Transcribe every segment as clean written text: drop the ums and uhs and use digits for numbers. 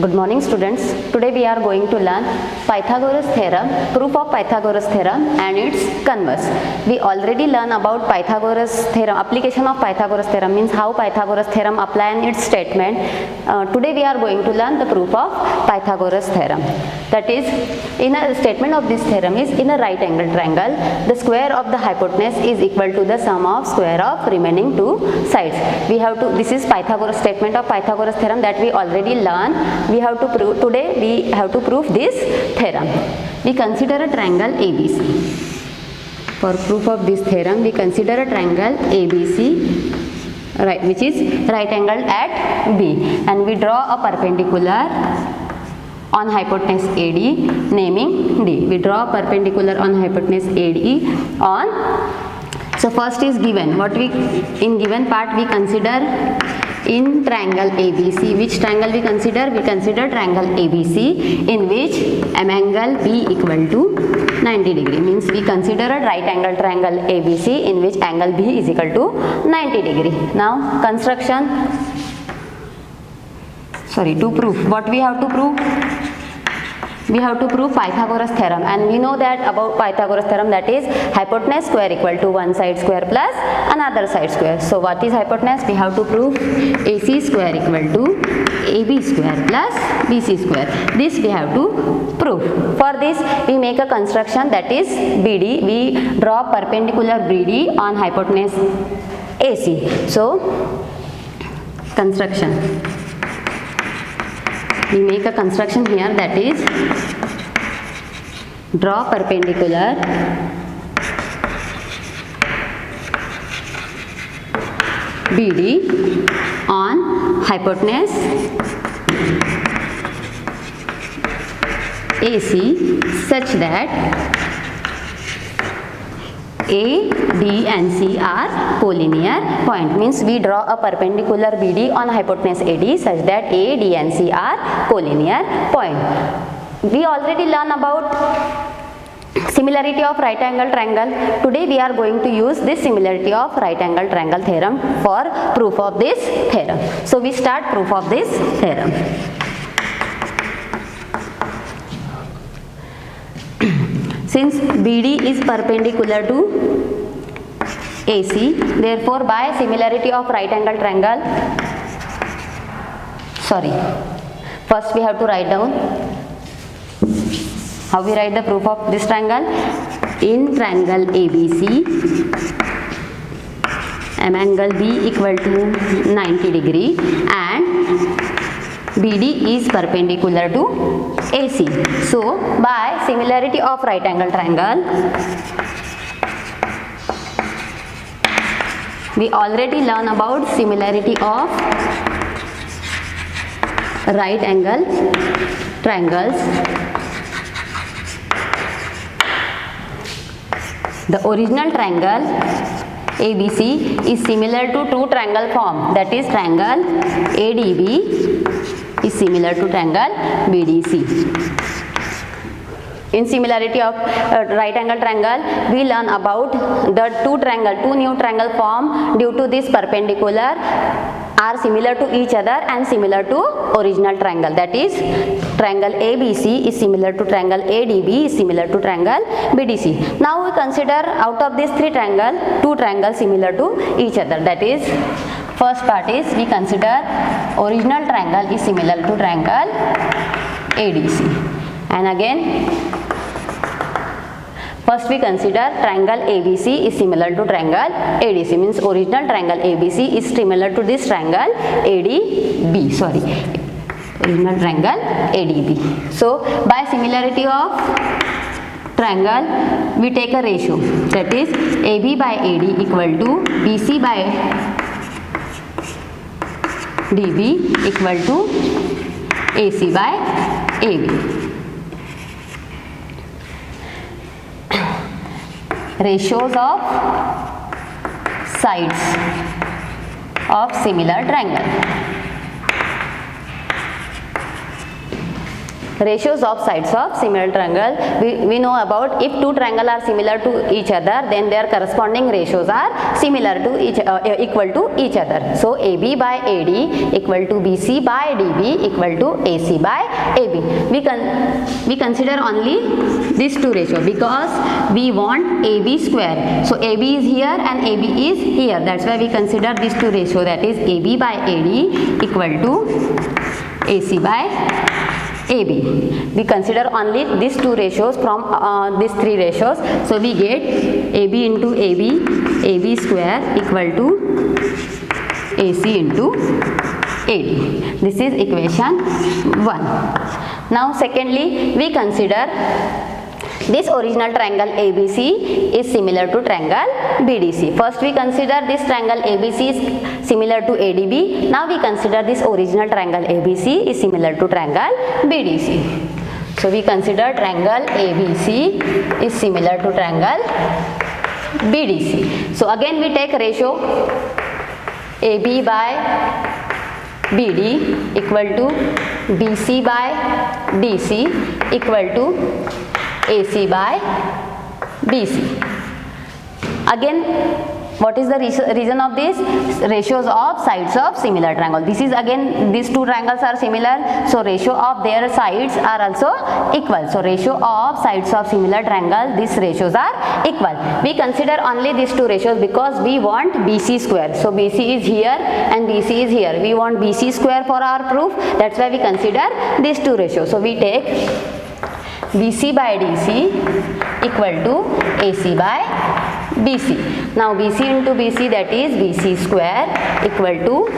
Good morning students. Today we are going to learn Pythagoras theorem, proof of Pythagoras theorem and its converse. We already learned about Pythagoras theorem, application of Pythagoras theorem means how Pythagoras theorem apply in its statement. Today we are going to learn the proof of Pythagoras theorem. That is, in a statement of this theorem is in a right angle triangle, the square of the hypotenuse is equal to the sum of square of remaining two sides. We have to, this is Pythagoras statement of Pythagoras theorem that we already learned. We have to prove, today we have to prove this theorem. We consider a triangle ABC. For proof of this theorem, we consider a triangle ABC, right, which is right angled at B, and we draw a perpendicular on hypotenuse AD, naming D. We draw a perpendicular on hypotenuse AD on. So first is given. What we in given part we consider in triangle ABC. Which triangle we consider? We consider triangle ABC in which angle B equal to 90 degree. Means we consider a right angle triangle ABC in which angle B is equal to 90 degree. Now construction. To prove. What we have to prove? We have to prove Pythagoras theorem, and we know that about Pythagoras theorem, that is hypotenuse square equal to one side square plus another side square. So what is hypotenuse? We have to prove AC square equal to AB square plus BC square. This we have to prove. For this we make a construction, that is BD. We draw perpendicular BD on hypotenuse AC. So construction. We make a construction here, that is draw perpendicular BD on hypotenuse AC such that A, D and C are collinear point. Means we draw a perpendicular BD on hypotenuse AD such that A, D and C are collinear point. We already learned about similarity of right angle triangle. Today we are going to use this similarity of right angle triangle theorem for proof of this theorem. So we start proof of this theorem. Since BD is perpendicular to AC, therefore by similarity of right angle triangle, first we have to write down how we write the proof of this triangle. In triangle ABC, angle B equal to 90 degree and BD is perpendicular to AC. So by similarity of right angle triangle, we already learn about similarity of right angle triangles. The original triangle ABC is similar to two triangle form, that is triangle ADB is similar to triangle BDC. In similarity of right angle triangle, we learn about the two new triangle form due to this perpendicular are similar to each other and similar to original triangle, that is triangle ABC is similar to triangle ADB is similar to triangle BDC. Now we consider out of these three triangles, two triangles similar to each other, that is first part is we consider original triangle is similar to triangle ADC, and again first we consider triangle ABC is similar to triangle ADC, means original triangle ABC is similar to this triangle ADB, original triangle ADB. So by similarity of triangle we take a ratio, that is AB by AD equal to BC by DB equal to AC by AB. Ratios of sides of similar triangle. Ratios of sides of similar triangle. We know about if two triangles are similar to each other, then their corresponding ratios are similar to equal to each other. So AB by AD equal to BC by DB equal to AC by AB. We consider only these two ratios because we want AB square. So AB is here and AB is here. That's why we consider these two ratios, that is AB by AD equal to AC by AB. We consider only these two ratios from these three ratios. So we get AB into AB square equal to AC into AD. This is equation 1. Now secondly, we consider this original triangle ABC is similar to triangle BDC. First we consider this triangle ABC is similar to ADB. Now we consider this original triangle ABC is similar to triangle BDC. So we consider triangle ABC is similar to triangle BDC. So again we take ratio AB by BD equal to BC by DC equal to AC by BC. Again, what is the reason of this? Ratios of sides of similar triangle. This is again, these two triangles are similar, so ratio of their sides are also equal. So ratio of sides of similar triangle, these ratios are equal. We consider only these two ratios because we want BC square. So BC is here and BC is here. We want BC square for our proof. That's why we consider these two ratios. So we take BC by DC equal to AC by BC. Now BC into BC, that is BC square equal to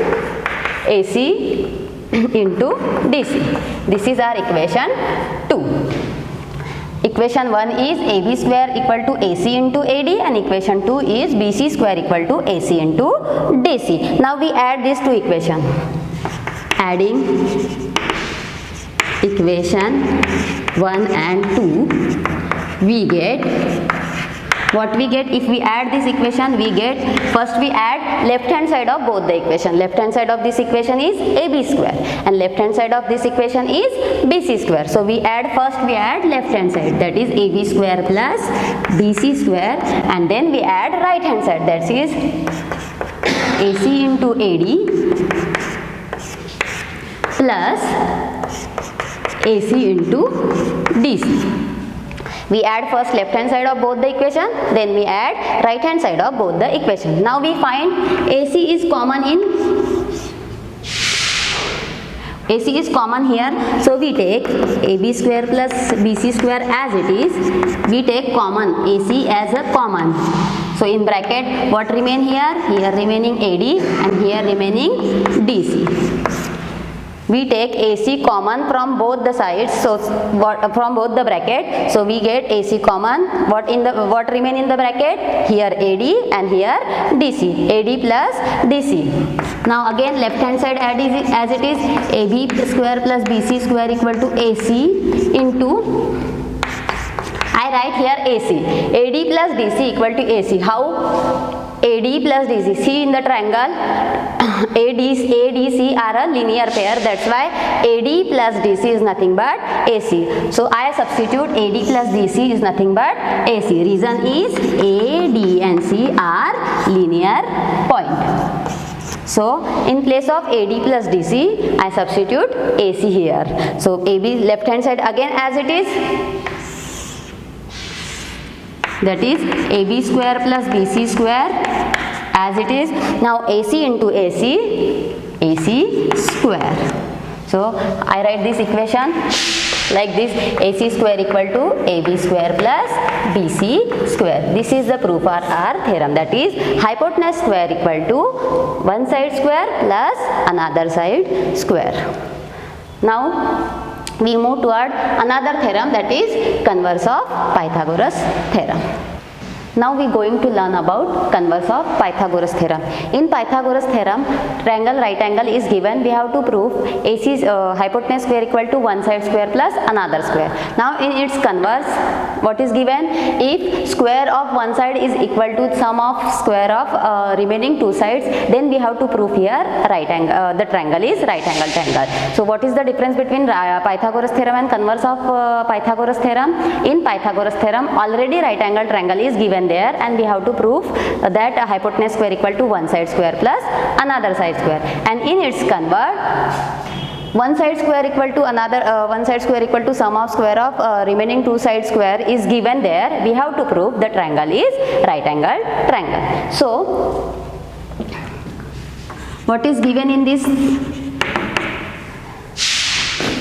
AC into DC. This is our equation 2. Equation 1 is AB square equal to AC into AD and equation 2 is BC square equal to AC into DC. Now we add these two equations. Adding equation 1 and 2, we get what we get. If we add this equation, we get, first we add left hand side of both the equation. Left hand side of this equation is AB square and left hand side of this equation is BC square. So we add, first we add left hand side, that is AB square plus BC square, and then we add right hand side, that is AC into AD plus AC into DC. We add first left hand side of both the equation, then we add right hand side of both the equation. Now we find AC is common here, so we take AB square plus BC square as it is. We take common AC as a common. So in bracket what remain here? Here remaining AD and here remaining DC. We take AC common from both the sides, so from both the bracket, so we get AC common. What remain in the bracket? Here AD and here DC. AD plus DC. Now again left hand side add as it is, AB square plus BC square equal to AC into, I write here AC. AD plus DC equal to AC. How? AD plus DC. See in the triangle, ADC are a linear pair. That's why AD plus DC is nothing but AC. So I substitute AD plus DC is nothing but AC. Reason is A, D and C are linear point. So in place of AD plus DC, I substitute AC here. So AB left hand side again as it is, that is AB square plus BC square as it is. Now AC into AC, AC square. So I write this equation like this, AC square equal to AB square plus BC square. This is the proof for our theorem, that is hypotenuse square equal to one side square plus another side square. Now we move toward another theorem, that is converse of Pythagoras theorem. Now we going to learn about converse of Pythagoras theorem. In Pythagoras theorem, triangle right angle is given. We have to prove AC is hypotenuse square equal to one side square plus another square. Now in its converse, what is given? If square of one side is equal to sum of square of remaining two sides, then we have to prove here right angle. The triangle is right angle triangle. So what is the difference between Pythagoras theorem and converse of Pythagoras theorem? In Pythagoras theorem, already right angle triangle is given there, and we have to prove that a hypotenuse square equal to one side square plus another side square. And in its convert, one side square equal to another one side square equal to sum of square of remaining two side square is given there. We have to prove the triangle is right angle triangle. So what is given in this?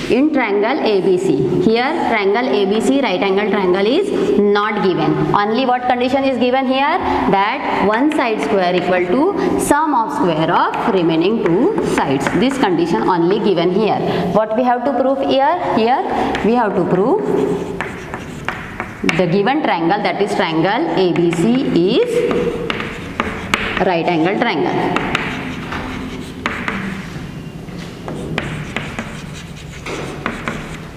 In triangle ABC, here triangle ABC right angle triangle is not given. Only what condition is given here? That one side square equal to sum of square of remaining two sides. This condition only given here. What we have to prove here? Here we have to prove the given triangle, that is triangle ABC is right angle triangle.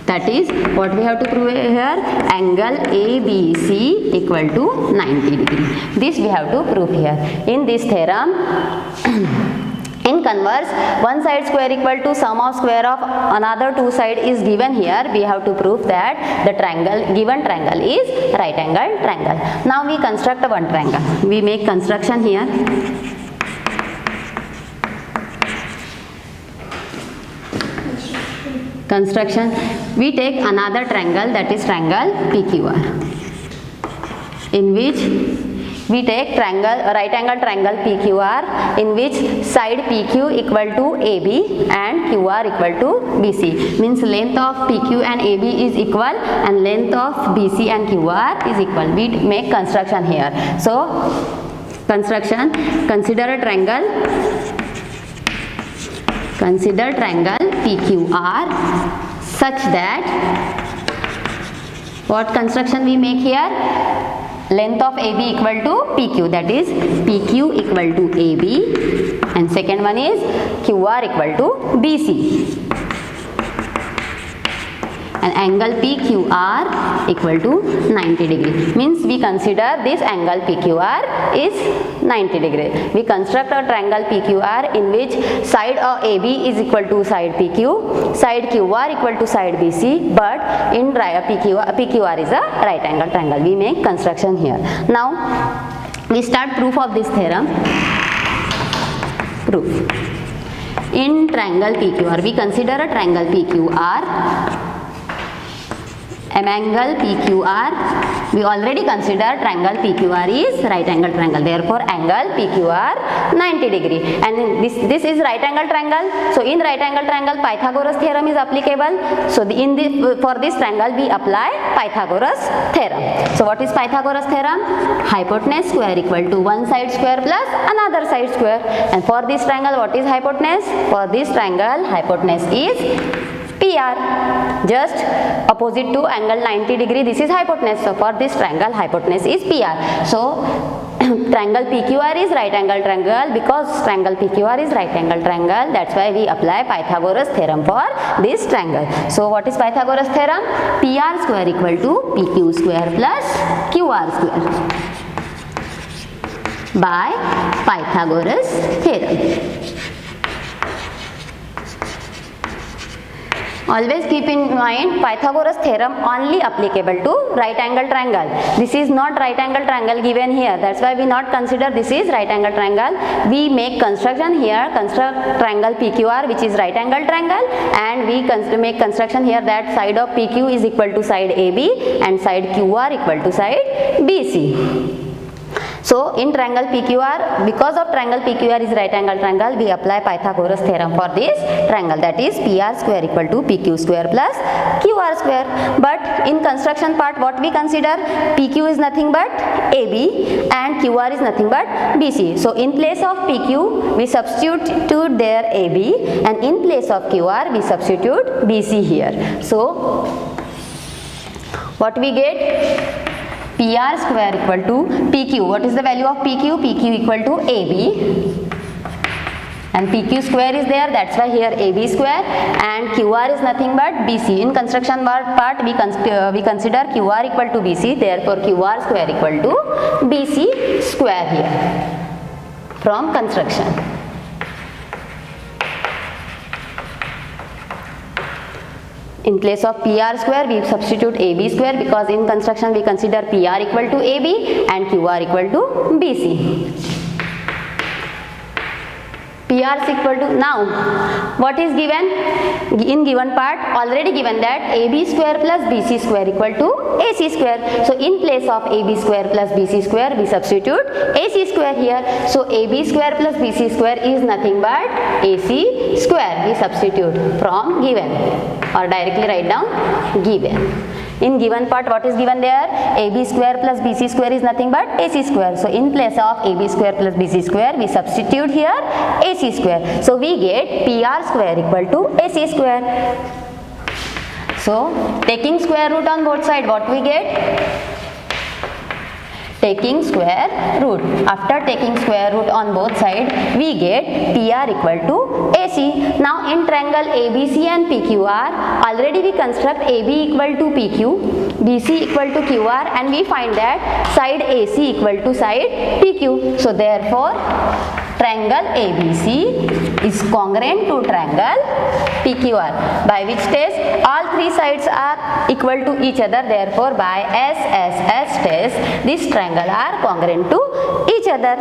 That is what we have to prove here, angle ABC equal to 90 degree. This we have to prove here. In this theorem, in converse, one side square equal to sum of square of another two side is given here. We have to prove that the triangle, given triangle is right angle triangle. Now we construct one triangle. We make construction here. Construction, we take another triangle, that is triangle PQR, in which we take triangle right angle triangle PQR, in which side PQ equal to AB and QR equal to BC. Means length of PQ and AB is equal and length of BC and QR is equal. We make construction here. So construction, consider a triangle. Consider triangle PQR such that, what construction we make here? Length of AB equal to PQ, that is PQ equal to AB, and second one is QR equal to BC. And angle PQR equal to 90 degree. Means we consider this angle PQR is 90 degree. We construct a triangle PQR in which side of AB is equal to side PQ, side QR equal to side BC, but in PQR is a right angle triangle. We make construction here. Now we start proof of this theorem. Proof. In triangle PQR, we consider a triangle PQR. Angle PQR, we already consider triangle PQR is right angle triangle. Therefore, angle PQR 90 degree. And this is right angle triangle. So in right angle triangle, Pythagoras theorem is applicable. So for this triangle, we apply Pythagoras theorem. So what is Pythagoras theorem? Hypotenuse square equal to one side square plus another side square. And for this triangle, what is hypotenuse? For this triangle, hypotenuse is PR, just opposite to angle 90 degree. This is hypotenuse. So for this triangle, hypotenuse is PR. So triangle PQR is right angle triangle. Because triangle PQR is right angle triangle, that's why we apply Pythagoras theorem for this triangle. So what is Pythagoras theorem? PR square equal to PQ square plus QR square by Pythagoras theorem. Always keep in mind, Pythagoras theorem only applicable to right angle triangle. This is not right angle triangle given here. That's why we not consider this is right angle triangle. We make construction here, construct triangle PQR which is right angle triangle, and we make construction here that side of PQ is equal to side AB and side QR equal to side BC. So in triangle PQR, because of triangle PQR is right angle triangle, we apply Pythagoras theorem for this triangle, that is PR square equal to PQ square plus QR square. But in construction part, what we consider? PQ is nothing but AB and QR is nothing but BC. So in place of PQ, we substitute there AB, and in place of QR, we substitute BC here. So what we get? PR square equal to PQ. What is the value of PQ? PQ equal to AB. And PQ square is there, that's why here AB square, and QR is nothing but BC. In construction part we consider QR equal to BC, therefore QR square equal to BC square here from construction. In place of PR square we substitute AB square, because in construction we consider PR equal to AB and QR equal to BC. PR is equal to, now what is given in given part? Already given that AB square plus BC square equal to AC square. So in place of AB square plus BC square we substitute AC square here. So AB square plus BC square is nothing but AC square. We substitute from given, or directly write down given. In given part what is given there? AB square plus BC square is nothing but AC square. So in place of AB square plus BC square we substitute here AC square. So we get PR square equal to AC square. So taking square root on both sides, what we get? Taking square root. After taking square root on both sides, we get PR equal to AC. Now in triangle ABC and PQR, already we construct AB equal to PQ, BC equal to QR, and we find that side AC equal to side PQ. So therefore, triangle ABC is congruent to triangle PQR, by which test all three sides are equal to each other. Therefore, by SSS test, this triangle are congruent to each other.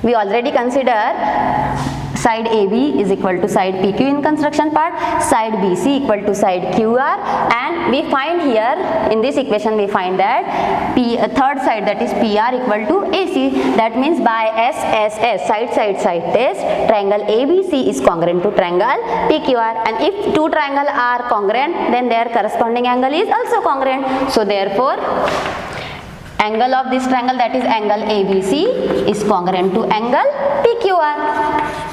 We already consider side AB is equal to side PQ in construction part, side BC equal to side QR, and we find here in this equation we find that third side, that is PR equal to AC. That means by SSS, side test, triangle ABC is congruent to triangle PQR, and if two triangles are congruent, then their corresponding angle is also congruent. So therefore, angle of this triangle, that is angle ABC, is congruent to angle PQR.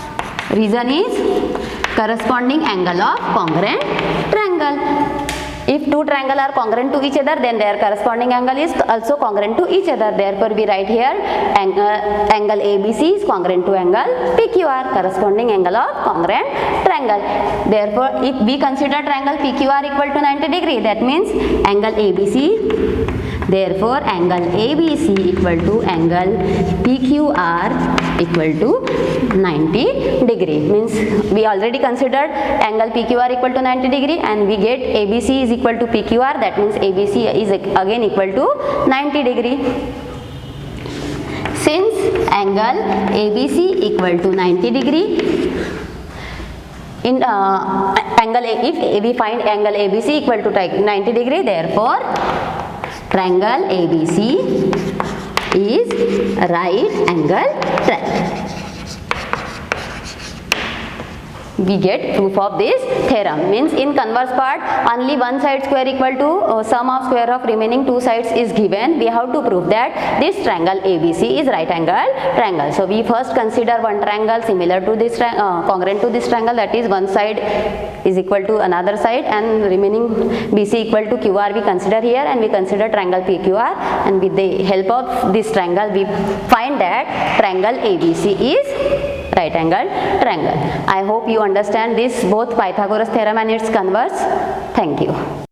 Reason is corresponding angle of congruent triangle. If two triangles are congruent to each other, then their corresponding angle is also congruent to each other. Therefore, we write here angle ABC is congruent to angle PQR, corresponding angle of congruent triangle. Therefore, if we consider triangle PQR equal to 90 degree, that means angle ABC. Therefore, angle ABC equal to angle PQR equal to 90 degree. Means we already considered angle PQR equal to 90 degree, and we get ABC is equal to PQR. That means ABC is again equal to 90 degree. Since angle ABC equal to 90 degree, in if we find angle ABC equal to 90 degree, therefore triangle ABC is right angle triangle. We get proof of this theorem. Means in converse part, only one side square equal to sum of square of remaining two sides is given. We have to prove that this triangle ABC is right angle triangle. So we first consider one triangle similar to this congruent to this triangle, that is one side is equal to another side, and remaining BC equal to QR we consider here, and we consider triangle PQR, and with the help of this triangle we find that triangle ABC is right angle triangle. I hope you understand this both Pythagoras theorem and its converse. Thank you.